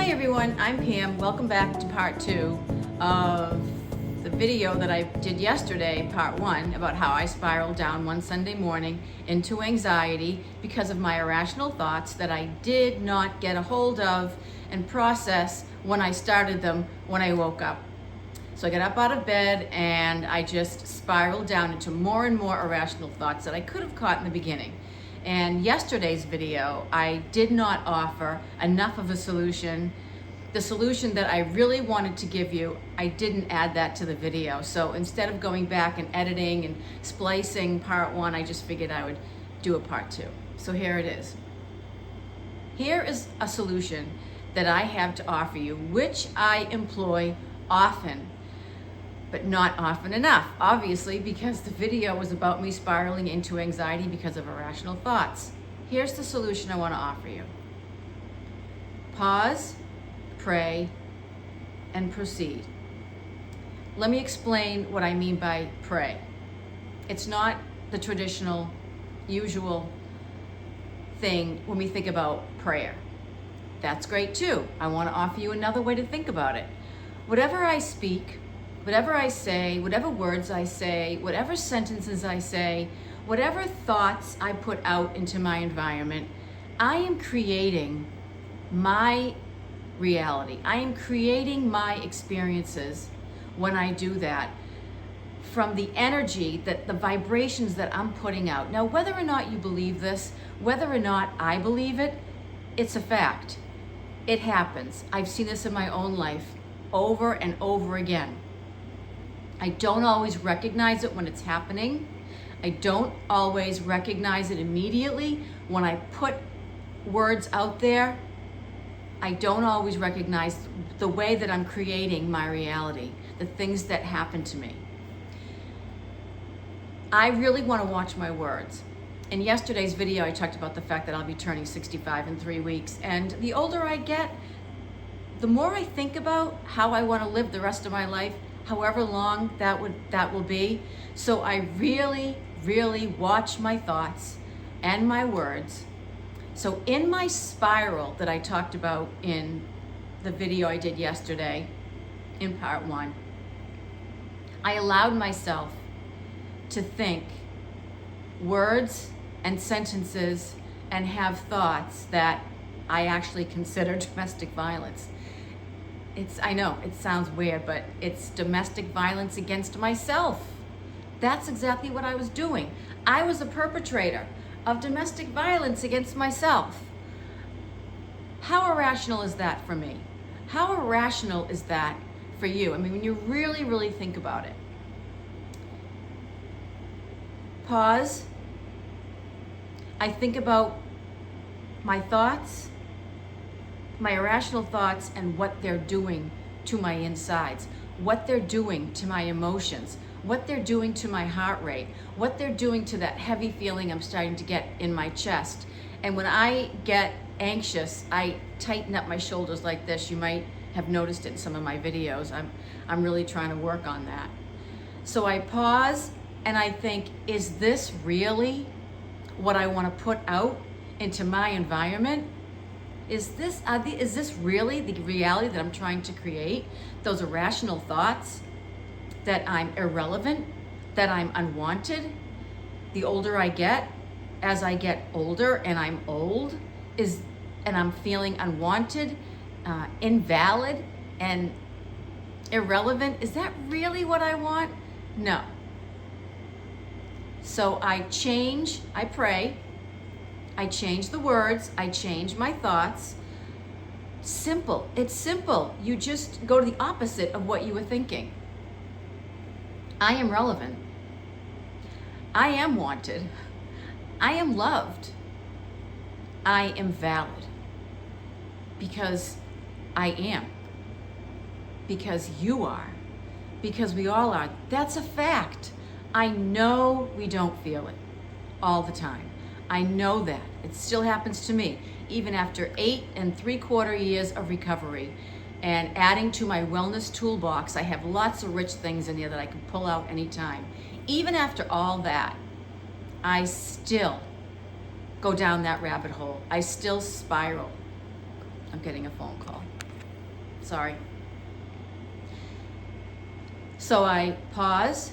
Hi everyone, I'm Pam. Welcome back to part 2 of the video that I did yesterday, part 1, about how I spiraled down one Sunday morning into anxiety because of my irrational thoughts that I did not get a hold of and process when I started them when I woke up. So I got up out of bed and I just spiraled down into more and more irrational thoughts that I could have caught in the beginning. And yesterday's video, I did not offer enough of a solution. The solution that I really wanted to give you, I didn't add that to the video. So instead of going back and editing and splicing part 1, I just figured I would do a part 2. So here it is. Here is a solution that I have to offer you, which I employ often, but not often enough, obviously, because the video was about me spiraling into anxiety because of irrational thoughts. Here's the solution I want to offer you. Pause, pray, and proceed. Let me explain what I mean by pray. It's not the traditional, usual thing when we think about prayer. That's great too. I want to offer you another way to think about it. Whatever I speak, whatever I say, whatever words I say, whatever sentences I say, whatever thoughts I put out into my environment, I am creating my reality. I am creating my experiences when I do that from the energy, that the vibrations that I'm putting out. Now, whether or not you believe this, whether or not I believe it, it's a fact. It happens. I've seen this in my own life over and over again. I don't always recognize it when it's happening. I don't always recognize it immediately when I put words out there. I don't always recognize the way that I'm creating my reality, the things that happen to me. I really want to watch my words. In yesterday's video, I talked about the fact that I'll be turning 65 in 3 weeks. And the older I get, the more I think about how I want to live the rest of my life, however long that will be. So I really, really watch my thoughts and my words. So in my spiral that I talked about in the video I did yesterday, in part 1, I allowed myself to think words and sentences and have thoughts that I actually consider domestic violence. I know it sounds weird, but it's domestic violence against myself. That's exactly what I was doing. I was a perpetrator of domestic violence against myself. How irrational is that for me? How irrational is that for you? I mean, when you really, really think about it. Pause. I think about my thoughts, my irrational thoughts, and what they're doing to my insides, what they're doing to my emotions, what they're doing to my heart rate, what they're doing to that heavy feeling I'm starting to get in my chest. And when I get anxious, I tighten up my shoulders like this. You might have noticed it in some of my videos. I'm really trying to work on that. So I pause and I think, is this really what I want to put out into my environment? Is this really the reality that I'm trying to create? Those irrational thoughts that I'm irrelevant, that I'm unwanted. The older I get, as I get older and I'm old, and I'm feeling unwanted, invalid, and irrelevant. Is that really what I want? No. So I change, I pray, I change the words, I change my thoughts. Simple. It's simple. You just go to the opposite of what you were thinking. I am relevant. I am wanted. I am loved. I am valid. Because I am. Because you are. Because we all are. That's a fact. I know we don't feel it all the time. I know that. It still happens to me, even after 8 3/4 years of recovery and adding to my wellness toolbox. I have lots of rich things in there that I can pull out anytime. Even after all that, I still go down that rabbit hole. I still spiral. I'm getting a phone call. Sorry. So I pause,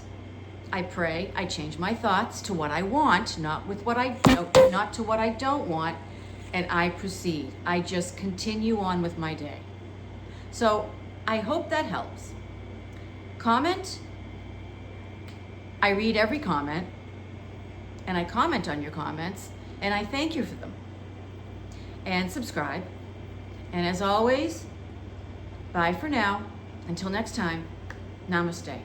I pray, I change my thoughts to what I want, not to what I don't want, and I proceed. I just continue on with my day. So I hope that helps. Comment. I read every comment, and I comment on your comments, and I thank you for them. And subscribe. And as always, bye for now. Until next time, namaste.